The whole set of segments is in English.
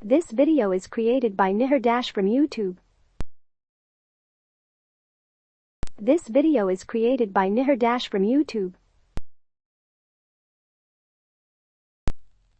This video is created by Nihar from YouTube. This video is created by Nihar from YouTube.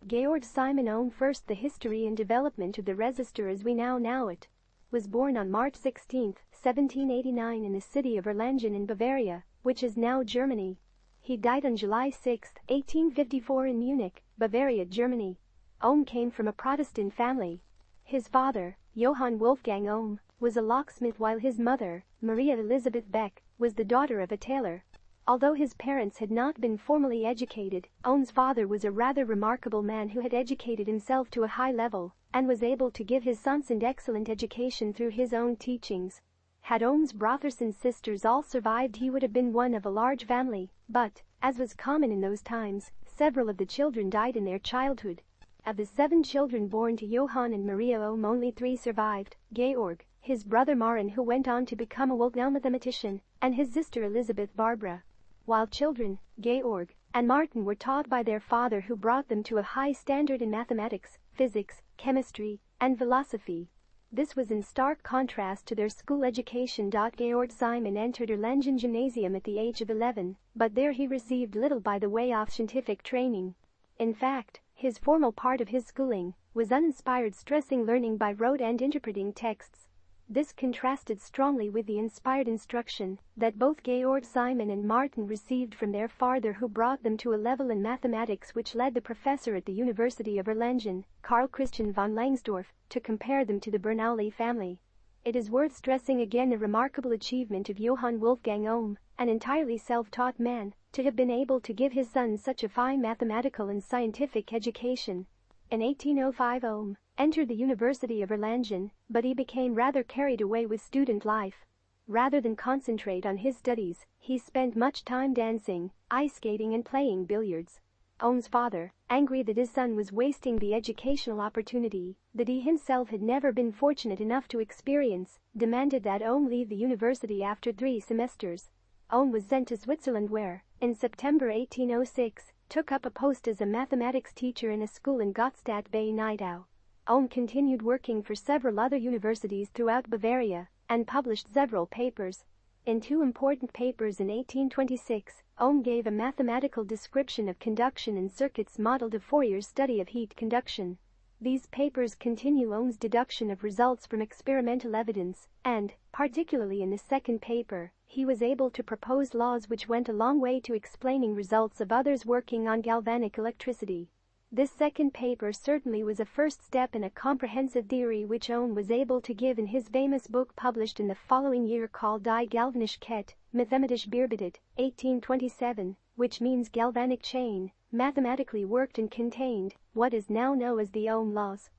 Georg Simon Ohm, first the history and development of the resistor as we now know it, was born on March 16, 1789 in the city of Erlangen in Bavaria, which is now Germany. He died on July 6, 1854 in Munich, Bavaria, Germany. Ohm came from a Protestant family. His father, Johann Wolfgang Ohm, was a locksmith while his mother, Maria Elisabeth Beck, was the daughter of a tailor. Although his parents had not been formally educated, Ohm's father was a rather remarkable man who had educated himself to a high level and was able to give his sons an excellent education through his own teachings. Had Ohm's brothers and sisters all survived, he would have been one of a large family, but, as was common in those times, several of the children died in their childhood. Of the 7 children born to Johann and Maria Ohm, only 3 survived: Georg, his brother Marin, who went on to become a well-known mathematician, and his sister Elizabeth Barbara. While children, Georg and Martin were taught by their father, who brought them to a high standard in mathematics, physics, chemistry, and philosophy. This was in stark contrast to their school education. Georg Simon entered Erlangen Gymnasium at the age of 11, but there he received little by the way of scientific training. In fact, his formal part of his schooling was uninspired, stressing learning by rote and interpreting texts. This contrasted strongly with the inspired instruction that both Georg Simon and Martin received from their father, who brought them to a level in mathematics which led the professor at the University of Erlangen, Carl Christian von Langsdorff, to compare them to the Bernoulli family. It is worth stressing again the remarkable achievement of Johann Wolfgang Ohm, an entirely self-taught man, to have been able to give his sons such a fine mathematical and scientific education. In 1805 Ohm entered the University of Erlangen, but he became rather carried away with student life. Rather than concentrate on his studies, he spent much time dancing, ice skating and playing billiards. Ohm's father, angry that his son was wasting the educational opportunity that he himself had never been fortunate enough to experience, demanded that Ohm leave the university after 3 semesters. Ohm was sent to Switzerland, where, in September 1806, took up a post as a mathematics teacher in a school in Gottstadt bei Nidau. Ohm continued working for several other universities throughout Bavaria and published several papers. In 2 important papers in 1826, Ohm gave a mathematical description of conduction in circuits modeled of Fourier's study of heat conduction. These papers continue Ohm's deduction of results from experimental evidence, and, particularly in the second paper, he was able to propose laws which went a long way to explaining results of others working on galvanic electricity. This second paper certainly was a first step in a comprehensive theory which Ohm was able to give in his famous book published in the following year called Die galvanische Kette, mathematische Bearbeitet, 1827, which means galvanic chain, mathematically worked and contained what is now known as the Ohm laws.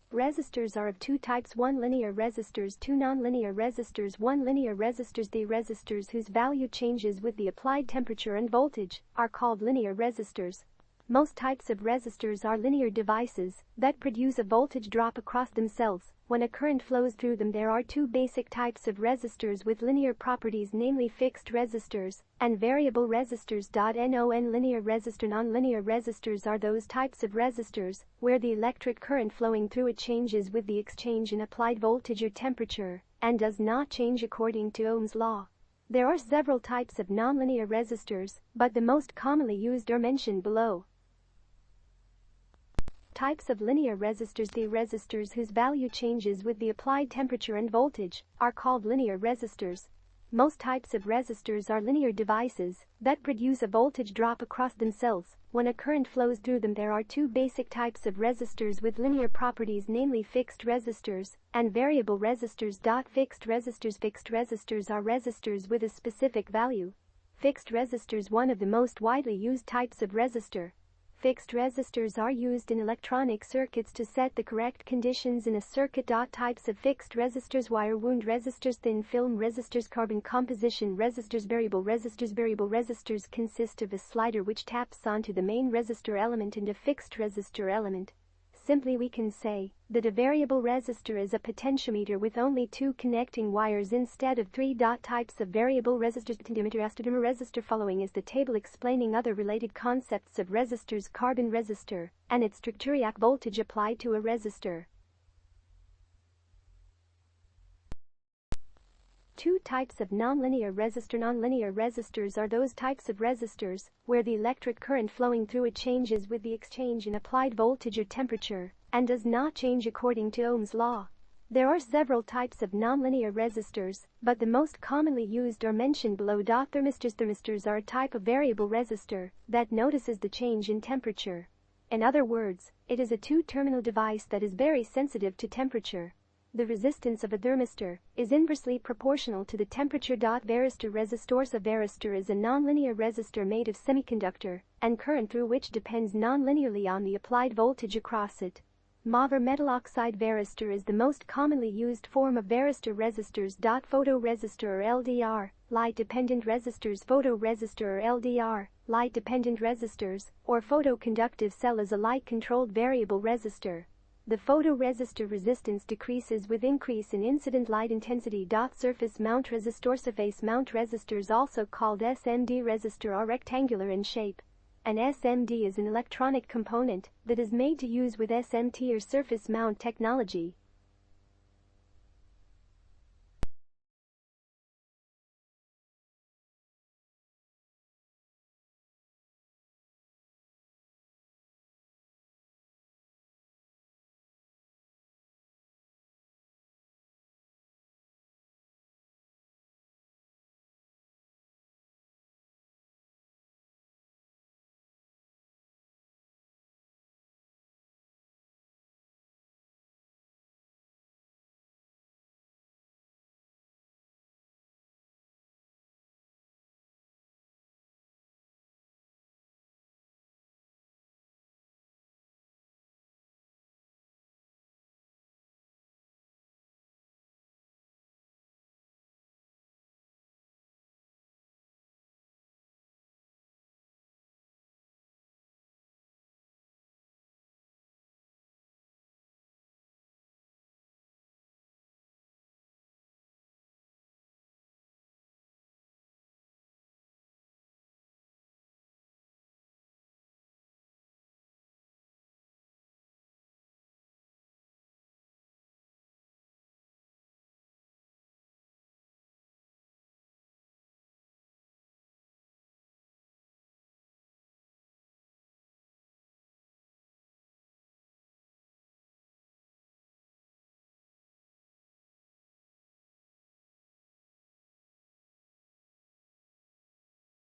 Resistors are of 2 types: 1 linear resistors, 2 nonlinear resistors. 1 linear resistors. The resistors whose value changes with the applied temperature and voltage are called linear resistors. Most types of resistors are linear devices that produce a voltage drop across themselves when a current flows through them. There are 2 basic types of resistors with linear properties, namely fixed resistors and variable resistors. Linear resistor. Nonlinear resistors are those types of resistors where the electric current flowing through it changes with the exchange in applied voltage or temperature and does not change according to Ohm's law. There are several types of nonlinear resistors, but the most commonly used are mentioned below. Types of linear resistors. The resistors whose value changes with the applied temperature and voltage are called linear resistors. Most types of resistors are linear devices that produce a voltage drop across themselves when a current flows through them. There are 2 basic types of resistors with linear properties, namely fixed resistors and variable resistors. Fixed resistors. Fixed resistors are resistors with a specific value. Fixed resistors, one of the most widely used types of resistor. Fixed resistors are used in electronic circuits to set the correct conditions in a circuit. Types of fixed resistors: wire wound resistors, thin film resistors, carbon composition resistors. Variable resistors consist of a slider which taps onto the main resistor element and a fixed resistor element. Simply we can say that a variable resistor is a potentiometer with only 2 connecting wires instead of 3. Types of variable resistors: trmmer resistor. Following is the table explaining other related concepts of resistors. Carbon resistor and its structure: voltage applied to a resistor. 2 types of nonlinear resistor. Nonlinear resistors are those types of resistors where the electric current flowing through it changes with the exchange in applied voltage or temperature and does not change according to Ohm's law. There are several types of nonlinear resistors, but the most commonly used are mentioned below. Thermistors. Thermistors are a type of variable resistor that notices the change in temperature. In other words, it is a 2-terminal device that is very sensitive to temperature. The resistance of a thermistor is inversely proportional to the temperature. Varistor. Resistors. A varistor is a nonlinear resistor made of semiconductor and current through which depends nonlinearly on the applied voltage across it. Mauve metal oxide varistor is the most commonly used form of varistor. Resistors. Photoresistor or LDR. Light-dependent resistors. Photoresistor or LDR. Light-dependent resistors, or photoconductive cell is a light-controlled variable resistor. The photoresistor resistance decreases with increase in incident light intensity. Surface mount resistor. Surface mount resistors, also called SMD resistor, are rectangular in shape. An SMD is an electronic component that is made to use with SMT or surface mount technology